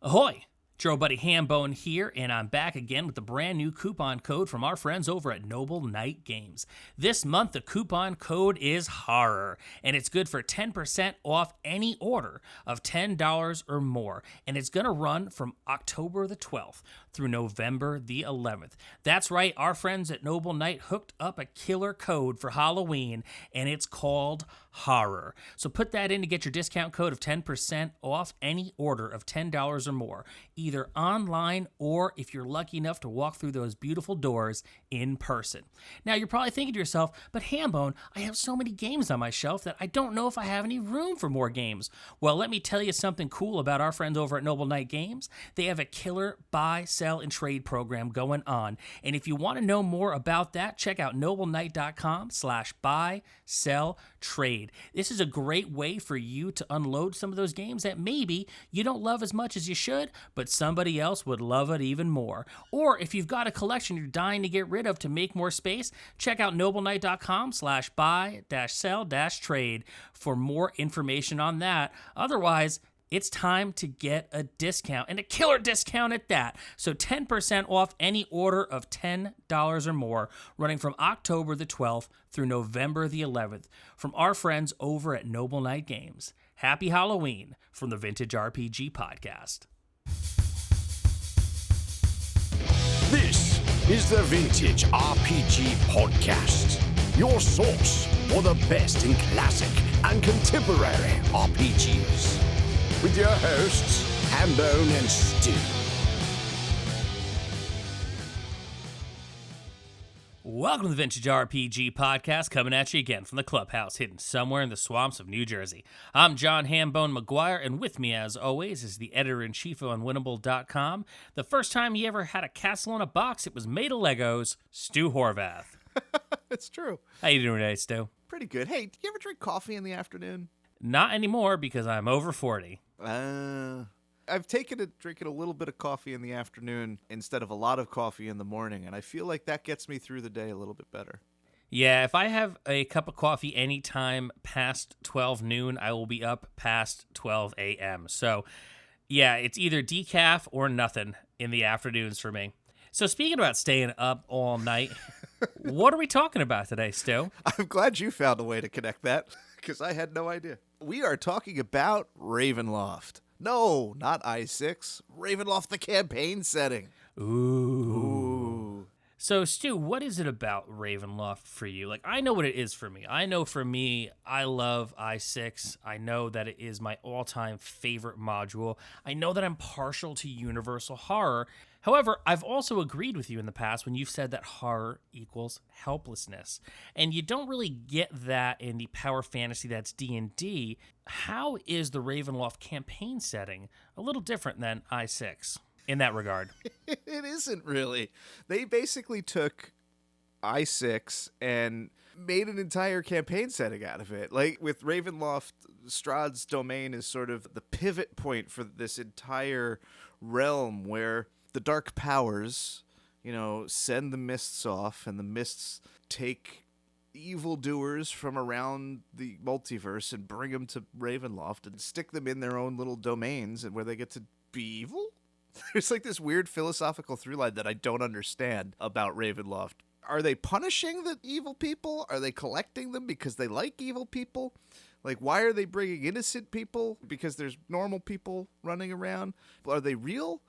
Ahoy! Joe Buddy Hambone here, and I'm back again with a brand new coupon code from our friends over at Noble Knight Games. This month, the coupon code is HORROR, and it's good for 10% off any order of $10 or more, and it's going to run from October the 12th through November the 11th. That's right, our friends at Noble Knight hooked up a killer code for Halloween, and it's called HORROR. So put that in to get your discount code of 10% off any order of $10 or more, either online or if you're lucky enough to walk through those beautiful doors in person. Now, you're probably thinking to yourself, but Hambone, I have so many games on my shelf that I don't know if I have any room for more games. Well, let me tell you something cool about our friends over at Noble Knight Games. They have a killer buy, sell, and trade program going on. And if you want to know more about that, check out nobleknight.com/buy, sell, trade. This is a great way for you to unload some of those games that maybe you don't love as much as you should, but somebody else would love it even more. Or if you've got a collection you're dying to get rid of to make more space, check out nobleknight.com/buy-sell-trade for more information on that. Otherwise, it's time to get a discount, and a killer discount at that. So 10% off any order of $10 or more, running from October the 12th through November the 11th, from our friends over at Noble Knight Games. Happy Halloween from the Vintage RPG Podcast. This is the Vintage RPG Podcast, your source for the best in classic and contemporary RPGs. With your hosts, Hambone and Stu. Welcome to the Vintage RPG Podcast, coming at you again from the clubhouse hidden somewhere in the swamps of New Jersey. I'm John Hambone McGuire, and with me, as always, is the editor-in-chief of Unwinnable.com. The first time he ever had a castle in a box, it was made of Legos, Stu Horvath. It's true. How you doing today, Stu? Pretty good. Hey, do you ever drink coffee in the afternoon? Not anymore, because I'm over 40. I've taken to drinking a little bit of coffee in the afternoon instead of a lot of coffee in the morning, and I feel like that gets me through the day a little bit better. Yeah, if I have a cup of coffee anytime past 12 noon, I will be up past 12 a.m. So, yeah, it's either decaf or nothing in the afternoons for me. So speaking about staying up all night, what are we talking about today, Stu? I'm glad you found a way to connect that, because I had no idea. We are talking about Ravenloft. No, not i6. Ravenloft, the campaign setting. Ooh. So, Stu, what is it about Ravenloft for you? Like, I know what it is for me. I know for me, I love i6. I know that it is my all-time favorite module. I know that I'm partial to universal horror. However, I've also agreed with you in the past when you've said that horror equals helplessness. And you don't really get that in the power fantasy that's D&D. How is the Ravenloft campaign setting a little different than i6 in that regard? It isn't really. They basically took i6 and made an entire campaign setting out of it. Like with Ravenloft, Strahd's domain is sort of the pivot point for this entire realm where the dark powers, send the mists off, and the mists take evildoers from around the multiverse and bring them to Ravenloft and stick them in their own little domains, and where they get to be evil. There's like this weird philosophical through line that I don't understand about Ravenloft. Are they punishing the evil people? Are they collecting them because they like evil people? Like, why are they bringing innocent people? Because there's normal people running around? Are they real?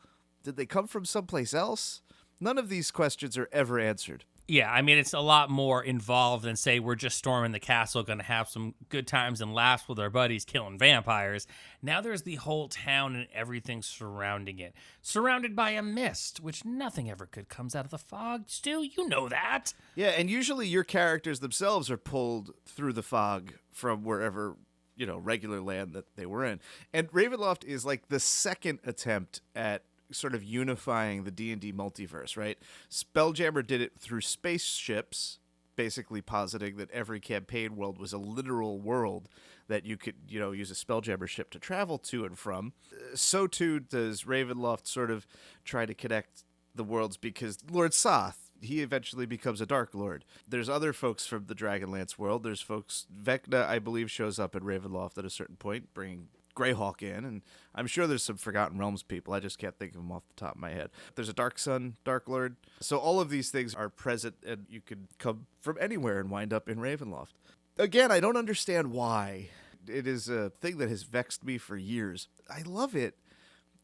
Did they come from someplace else? None of these questions are ever answered. Yeah, I mean, it's a lot more involved than, say, we're just storming the castle, going to have some good times and laughs with our buddies killing vampires. Now there's the whole town and everything surrounding it. Surrounded by a mist, which nothing ever good comes out of the fog. Stu, you know that. Yeah, and usually your characters themselves are pulled through the fog from wherever, regular land that they were in. And Ravenloft is like the second attempt at sort of unifying the D&D multiverse, right? Spelljammer did it through spaceships, basically positing that every campaign world was a literal world that you could, use a Spelljammer ship to travel to and from. So too does Ravenloft sort of try to connect the worlds, because Lord Soth, he eventually becomes a Dark Lord. There's other folks from the Dragonlance world. There's folks, Vecna, I believe, shows up in Ravenloft at a certain point, bringing Greyhawk in, and I'm sure there's some Forgotten Realms people. I just can't think of them off the top of my head. There's a Dark Sun, Dark Lord. So all of these things are present, and you could come from anywhere and wind up in Ravenloft. Again, I don't understand why. It is a thing that has vexed me for years. I love it,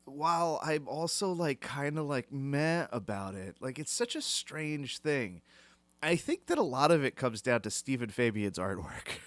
while I'm also like kind of like meh about it. Like, it's such a strange thing. I think that a lot of it comes down to Stephen Fabian's artwork.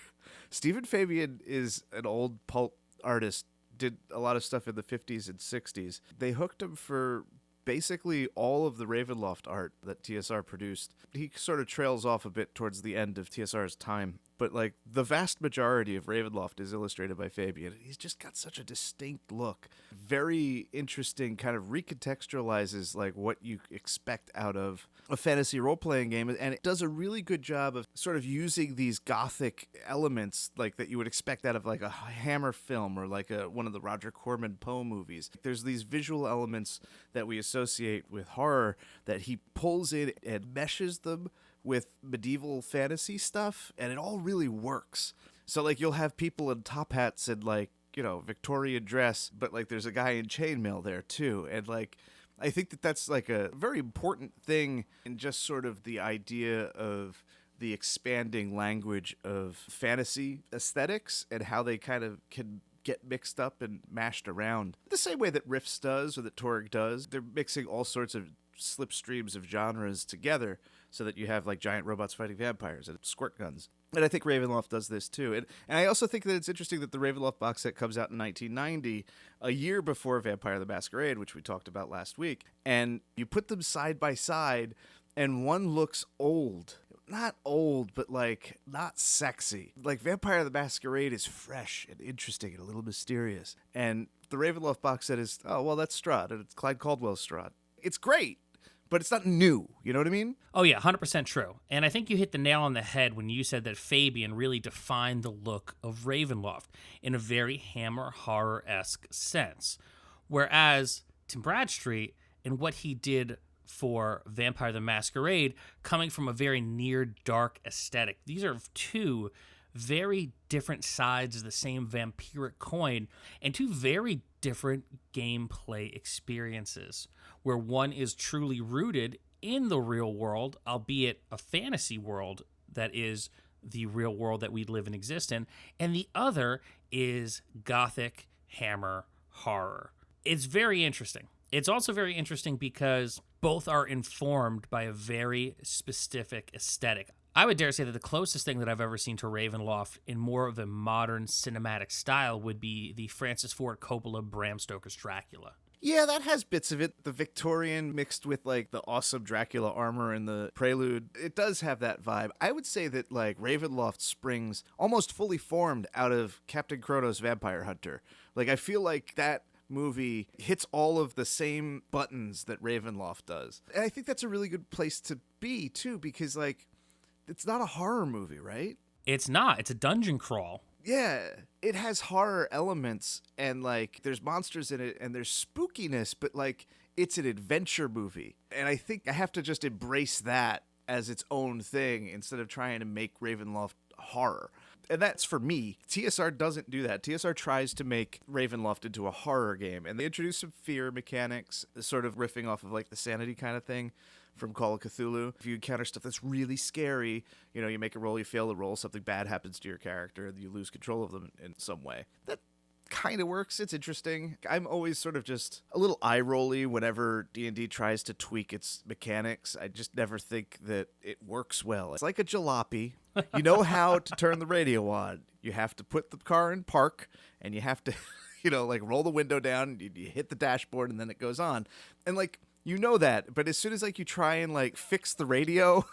Stephen Fabian is an old pulp artist, did a lot of stuff in the 50s and 60s. They hooked him for basically all of the Ravenloft art that TSR produced. He sort of trails off a bit towards the end of TSR's time, but like the vast majority of Ravenloft is illustrated by Fabian. He's just got such a distinct look. Very interesting, kind of recontextualizes like what you expect out of a fantasy role-playing game, and it does a really good job of sort of using these gothic elements like that you would expect out of like a Hammer film or like one of the Roger Corman Poe movies. There's these visual elements that we associate with horror that he pulls in and meshes them with medieval fantasy stuff, and it all really works. So like you'll have people in top hats and like, you know, Victorian dress, but like there's a guy in chainmail there too. And like I think that that's like a very important thing in just sort of the idea of the expanding language of fantasy aesthetics and how they kind of can get mixed up and mashed around. The same way that Rifts does or that Torg does. They're mixing all sorts of slipstreams of genres together so that you have like giant robots fighting vampires and squirt guns. And I think Ravenloft does this too. And I also think that it's interesting that the Ravenloft box set comes out in 1990, a year before Vampire the Masquerade, which we talked about last week. And you put them side by side, and one looks old. Not old, but like not sexy. Like Vampire the Masquerade is fresh and interesting and a little mysterious. And the Ravenloft box set is, oh, well, that's Strahd, and it's Clyde Caldwell's Strahd. It's great, but it's not new. You know what I mean? Oh, yeah, 100% true. And I think you hit the nail on the head when you said that Fabian really defined the look of Ravenloft in a very Hammer horror-esque sense. Whereas Tim Bradstreet, in what he did for Vampire the Masquerade, coming from a very near-dark aesthetic. These are two very different sides of the same vampiric coin and two very different gameplay experiences, where one is truly rooted in the real world, albeit a fantasy world that is the real world that we live and exist in, and the other is gothic Hammer horror. It's very interesting. It's also very interesting because both are informed by a very specific aesthetic. I would dare say that the closest thing that I've ever seen to Ravenloft in more of a modern cinematic style would be the Francis Ford Coppola Bram Stoker's Dracula. Yeah, that has bits of it. The Victorian mixed with like the awesome Dracula armor and the prelude. It does have that vibe. I would say that like Ravenloft springs almost fully formed out of Captain Kronos Vampire Hunter. Like I feel like that movie hits all of the same buttons that Ravenloft does. And I think that's a really good place to be too, because like it's not a horror movie, right? It's not. It's a dungeon crawl. Yeah, it has horror elements and like there's monsters in it and there's spookiness, but like it's an adventure movie. And I think I have to just embrace that as its own thing instead of trying to make Ravenloft horror. And that's for me. TSR doesn't do that. TSR tries to make Ravenloft into a horror game, and they introduce some fear mechanics, sort of riffing off of like the sanity kind of thing from Call of Cthulhu. If you encounter stuff that's really scary, you know, you make a roll, you fail the roll, something bad happens to your character, and you lose control of them in some way. That kind of works. It's interesting. I'm always sort of just a little eye-rolly whenever D&D tries to tweak its mechanics. I just never think that it works well. It's like a jalopy. You know how to turn the radio on. You have to put the car in park, and you have to, you know, like roll the window down, you hit the dashboard, and then it goes on. And like, you know that, but as soon as like you try and like fix the radio,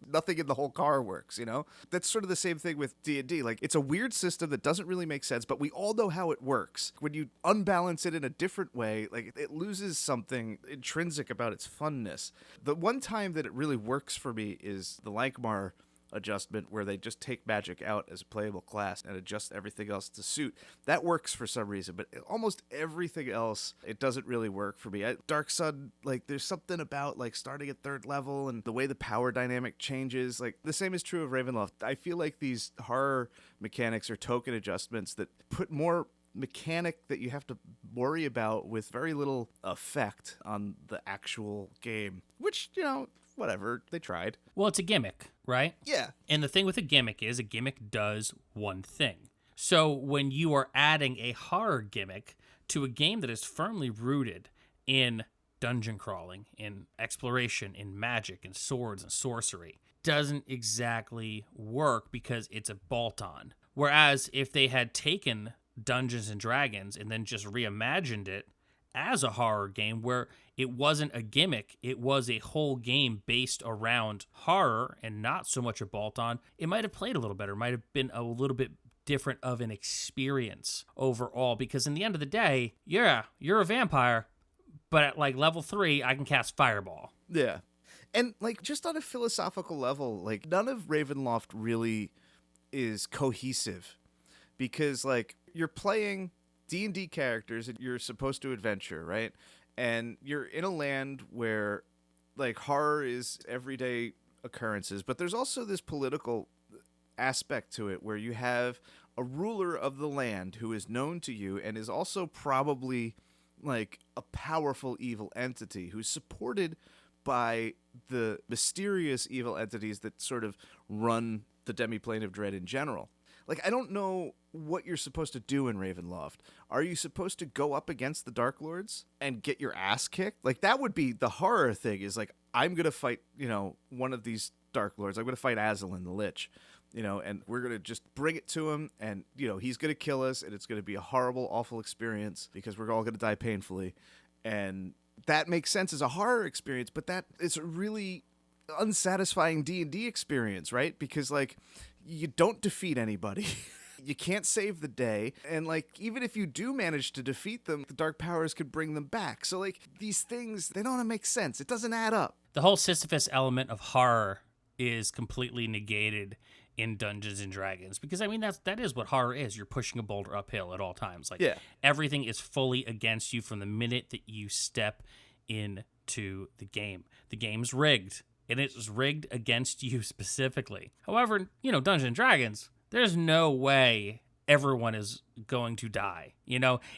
nothing in the whole car works, you know? That's sort of the same thing with D&D. Like, it's a weird system that doesn't really make sense, but we all know how it works. When you unbalance it in a different way, like, it loses something intrinsic about its funness. The one time that it really works for me is the Lankmar adjustment, where they just take magic out as a playable class and adjust everything else to suit. That works for some reason, but almost everything else, it doesn't really work for me. Dark Sun, like, there's something about like starting at 3rd level and the way the power dynamic changes. Like, the same is true of Ravenloft. I feel like these horror mechanics are token adjustments that put more mechanic that you have to worry about with very little effect on the actual game, which, whatever, they tried. Well, it's a gimmick, right? Yeah. And the thing with a gimmick is a gimmick does one thing. So when you are adding a horror gimmick to a game that is firmly rooted in dungeon crawling, in exploration, in magic, and swords and sorcery, doesn't exactly work because it's a bolt-on. Whereas if they had taken Dungeons and Dragons and then just reimagined it as a horror game where it wasn't a gimmick, it was a whole game based around horror and not so much a bolt-on, it might have played a little better, might have been a little bit different of an experience overall, because in the end of the day, yeah, you're a vampire, but at like level 3, I can cast Fireball. Yeah. And like just on a philosophical level, like none of Ravenloft really is cohesive, because like you're playing D&D characters and you're supposed to adventure, right? And you're in a land where like horror is everyday occurrences, but there's also this political aspect to it where you have a ruler of the land who is known to you and is also probably like a powerful evil entity who's supported by the mysterious evil entities that sort of run the demiplane of dread in general. Like, I don't know what you're supposed to do in Ravenloft. Are you supposed to go up against the Dark Lords and get your ass kicked? Like, that would be the horror thing, is like, I'm going to fight, one of these Dark Lords. I'm going to fight Aslan the Lich, and we're going to just bring it to him, and, he's going to kill us, and it's going to be a horrible, awful experience because we're all going to die painfully. And that makes sense as a horror experience, but that is a really unsatisfying D&D experience, right? Because, like, you don't defeat anybody. You can't save the day. And, like, even if you do manage to defeat them, the dark powers could bring them back. So, like, these things, they don't make sense. It doesn't add up. The whole Sisyphus element of horror is completely negated in Dungeons and Dragons, because I mean that is what horror is. You're pushing a boulder uphill at all times. Like, everything is fully against you from the minute that you step into the game. The game's rigged, and it's rigged against you specifically. However, Dungeons and Dragons, there's no way everyone is going to die.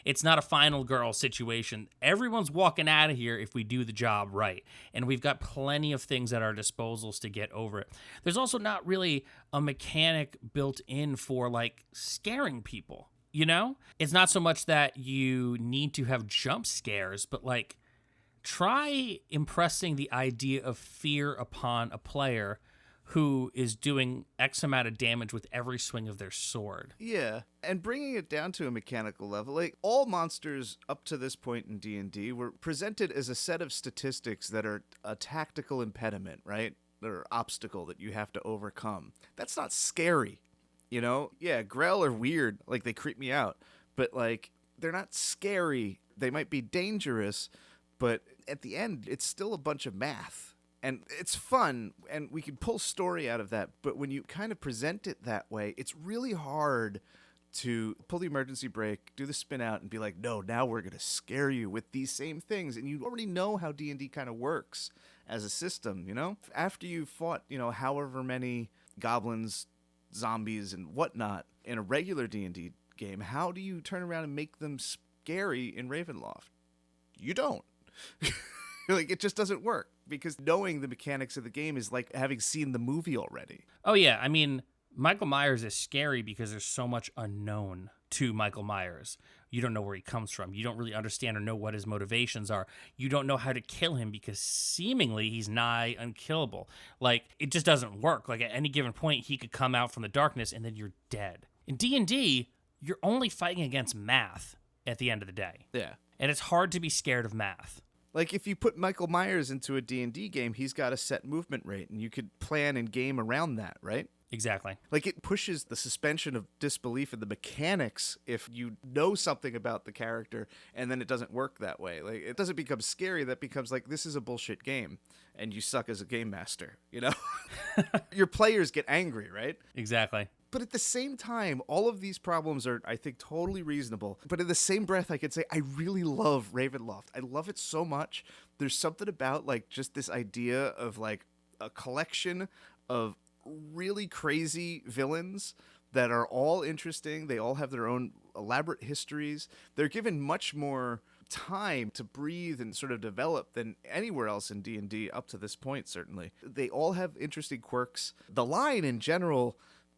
It's not a final girl situation. Everyone's walking out of here if we do the job right. And we've got plenty of things at our disposals to get over it. There's also not really a mechanic built in for like scaring people. It's not so much that you need to have jump scares, but like try impressing the idea of fear upon a player who is doing X amount of damage with every swing of their sword. Yeah, and bringing it down to a mechanical level, like all monsters up to this point in D&D were presented as a set of statistics that are a tactical impediment, right? Or obstacle that you have to overcome. That's not scary, Yeah, Grell are weird, like they creep me out, but like they're not scary. They might be dangerous, but at the end, it's still a bunch of math. And it's fun, and we can pull story out of that, but when you kind of present it that way, it's really hard to pull the emergency brake, do the spin out, and be like, no, now we're going to scare you with these same things. And you already know how D&D kind of works as a system, After you've fought, however many goblins, zombies, and whatnot in a regular D&D game, how do you turn around and make them scary in Ravenloft? You don't. Like, it just doesn't work, because knowing the mechanics of the game is like having seen the movie already. Oh, yeah. I mean, Michael Myers is scary because there's so much unknown to Michael Myers. You don't know where he comes from. You don't really understand or know what his motivations are. You don't know how to kill him because seemingly he's nigh unkillable. Like, it just doesn't work. Like, at any given point, he could come out from the darkness and then you're dead. In D&D, you're only fighting against math at the end of the day. Yeah. And it's hard to be scared of math. Like, if you put Michael Myers into a D&D game, he's got a set movement rate, and you could plan and game around that, right? Exactly. Like, it pushes the suspension of disbelief in the mechanics if you know something about the character, and then it doesn't work that way. Like, it doesn't become scary. That becomes like, this is a bullshit game, and you suck as a game master, Your players get angry, right? Exactly. But at the same time, all of these problems are, I think, totally reasonable. But in the same breath, I could say, I really love Ravenloft. I love it so much. There's something about, like, just this idea of, like, a collection of really crazy villains that are all interesting. They all have their own elaborate histories. They're given much more time to breathe and sort of develop than anywhere else in D&D up to this point, certainly. They all have interesting quirks. The line in general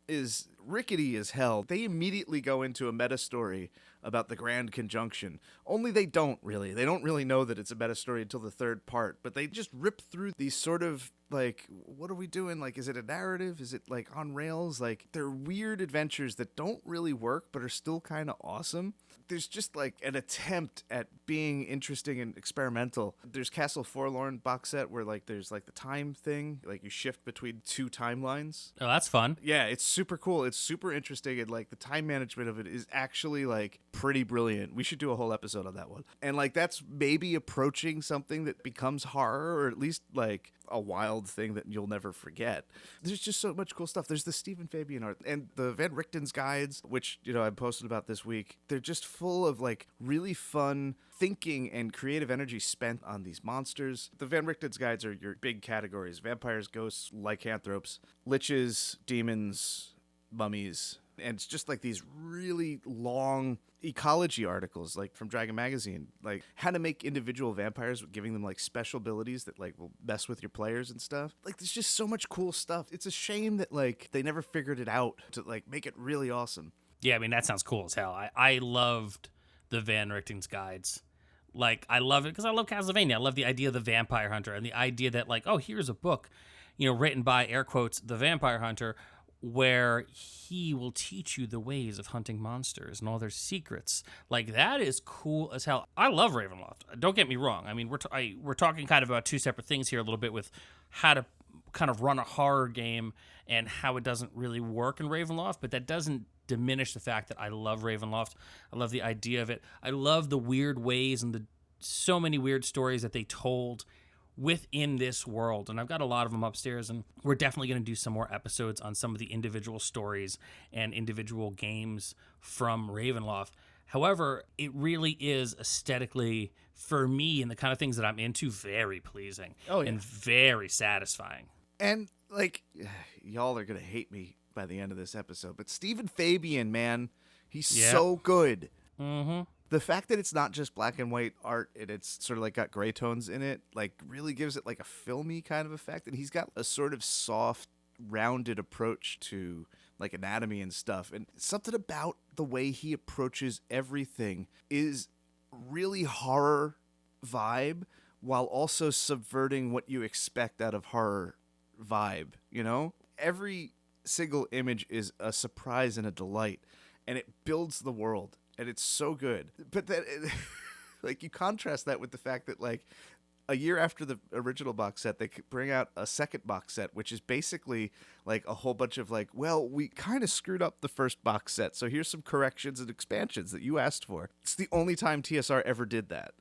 is rickety as hell. They immediately go into a meta story about the Grand Conjunction. Only they don't really. They don't really know that it's a meta story until the third part, but they just rip through these sort of like, what are we doing? Like, is it a narrative? Is it like on rails? Like, they're weird adventures that don't really work, but are still kind of awesome. There's just like an attempt at being interesting and experimental. There's Castle Forlorn box set where like there's like the time thing, like you shift between two timelines. Oh, that's fun. Yeah, it's super cool. It's super interesting, and like the time management of it is actually like pretty brilliant. We should do a whole episode on that one. And like that's maybe approaching something that becomes horror, or at least like a wild thing that you'll never forget. There's just so much cool stuff. There's the Stephen Fabian art and the Van Richten's guides, which, you know, I posted about this week. They're just full of like really fun thinking and creative energy spent on these monsters. The Van Richten's guides are your big categories: vampires, ghosts, lycanthropes, liches, demons, mummies. And it's just like these really long ecology articles, like from Dragon Magazine, like how to make individual vampires, giving them like special abilities that like will mess with your players and stuff. Like there's just so much cool stuff. It's a shame that like they never figured it out to like make it really awesome. Yeah, I mean, that sounds cool as hell. I loved the Van Richten's guides. Like, I love it because I love Castlevania. I love the idea of the vampire hunter and the idea that like, oh, here's a book, you know, written by, air quotes, the vampire hunter, where he will teach you the ways of hunting monsters and all their secrets. Like, that is cool as hell. I love Ravenloft. Don't get me wrong. I mean, we're talking kind of about two separate things here a little bit, with how to kind of run a horror game and how it doesn't really work in Ravenloft, but that doesn't diminish the fact that I love Ravenloft. I love the idea of it. I love the weird ways and the so many weird stories that they told within this world, and I've got a lot of them upstairs, and we're definitely going to do some more episodes on some of the individual stories and individual games from Ravenloft. However, it really is aesthetically, for me and the kind of things that I'm into, very pleasing and very satisfying. And like, y'all are going to hate me by the end of this episode, but Stephen Fabian, man, he's so good. Mm-hmm. The fact that it's not just black and white art and it's sort of like got gray tones in it, like really gives it like a filmy kind of effect. And he's got a sort of soft, rounded approach to like anatomy and stuff. And something about the way he approaches everything is really horror vibe while also subverting what you expect out of horror vibe, you know? Every single image is a surprise and a delight, and it builds the world. And it's so good. But that, like, you contrast that with the fact that, like, a year after the original box set, they could bring out a second box set, which is basically, like, a whole bunch of, like, well, we kind of screwed up the first box set, so here's some corrections and expansions that you asked for. It's the only time TSR ever did that.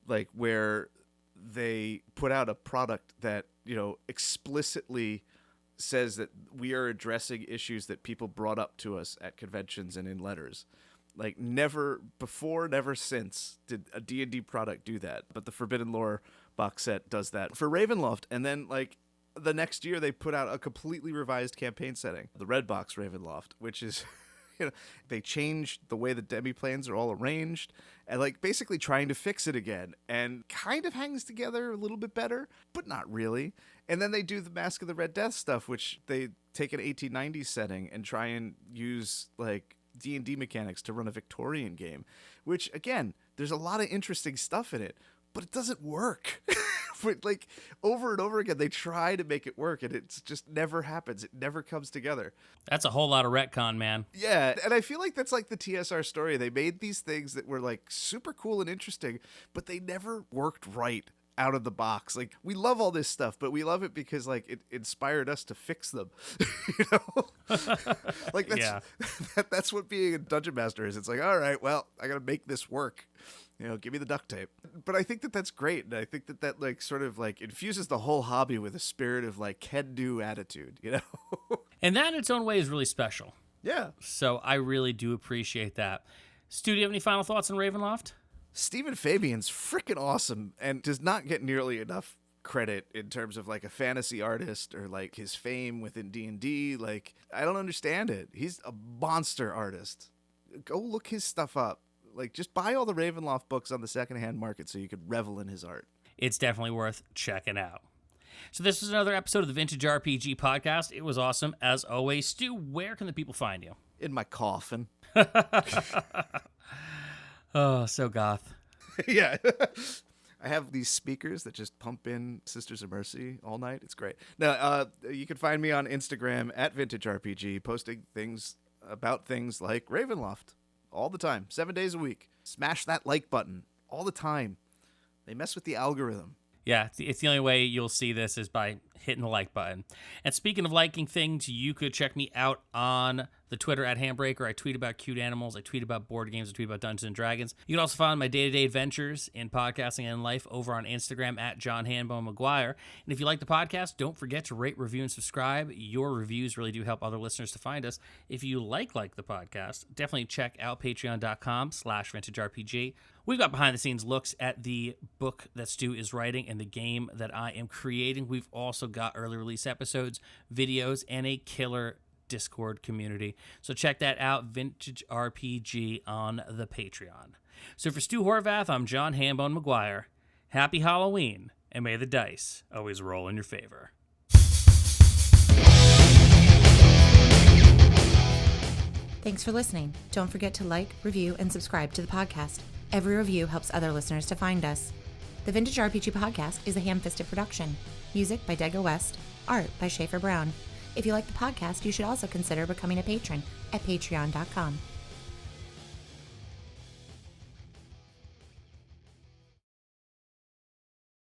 Like, where they put out a product that, you know, explicitly says that we are addressing issues that people brought up to us at conventions and in letters. Like, never before, never since did a D&D product do that. But the Forbidden Lore box set does that for Ravenloft. And then, like, the next year they put out a completely revised campaign setting, the Red Box Ravenloft, which is, you know, they changed the way the demi-planes are all arranged and, like, basically trying to fix it again, and kind of hangs together a little bit better, but not really. And then they do the Mask of the Red Death stuff, which they take an 1890s setting and try and use, like, D&D mechanics to run a Victorian game, which, again, there's a lot of interesting stuff in it, but it doesn't work. But, like, over and over again, they try to make it work, and it just never happens. It never comes together. That's a whole lot of retcon, man. Yeah, and I feel like that's like the TSR story. They made these things that were, like, super cool and interesting, but they never worked right out of the box. Like, we love all this stuff, but we love it because, like, it inspired us to fix them. You know? Like, that's what being a dungeon master is. It's like, all right, well, I gotta make this work. You know, give me the duct tape. But I think that that's great, and I think that that, like, sort of, like, infuses the whole hobby with a spirit of, like, can-do attitude, you know? And that in its own way is really special. Yeah. So I really do appreciate that. Stu, do you have any final thoughts on Ravenloft? Stephen Fabian's freaking awesome and does not get nearly enough credit in terms of like a fantasy artist or like his fame within D&D. Like, I don't understand it. He's a monster artist. Go look his stuff up. Like, just buy all the Ravenloft books on the secondhand market so you could revel in his art. It's definitely worth checking out. So this was another episode of the Vintage RPG Podcast. It was awesome. As always, Stu, where can the people find you? In my coffin. Oh, so goth. Yeah. I have these speakers that just pump in Sisters of Mercy all night. It's great. Now, you can find me on Instagram at VintageRPG, posting things about things like Ravenloft all the time, 7 days a week. Smash that like button all the time. They mess with the algorithm. Yeah, it's the only way you'll see this is by hitting the like button. And speaking of liking things, you could check me out on the Twitter at Handbreaker. I tweet about cute animals. I tweet about board games. I tweet about Dungeons and Dragons. You can also find my day-to-day adventures in podcasting and life over on Instagram at John Hanbone McGuire. And if you like the podcast, don't forget to rate, review, and subscribe. Your reviews really do help other listeners to find us. If you like the podcast, definitely check out patreon.com/vintagerpg. We've got behind-the-scenes looks at the book that Stu is writing and the game that I am creating. We've also got early release episodes, videos, and a killer Discord community. So check that out, Vintage RPG on the Patreon. So for Stu Horvath, I'm John Hanbone McGuire. Happy Halloween, and may the dice always roll in your favor. Thanks for listening. Don't forget to like, review, and subscribe to the podcast. Every review helps other listeners to find us. The Vintage RPG Podcast is a ham-fisted production. Music by Dega West. Art by Schaefer Brown. If you like the podcast, you should also consider becoming a patron at patreon.com.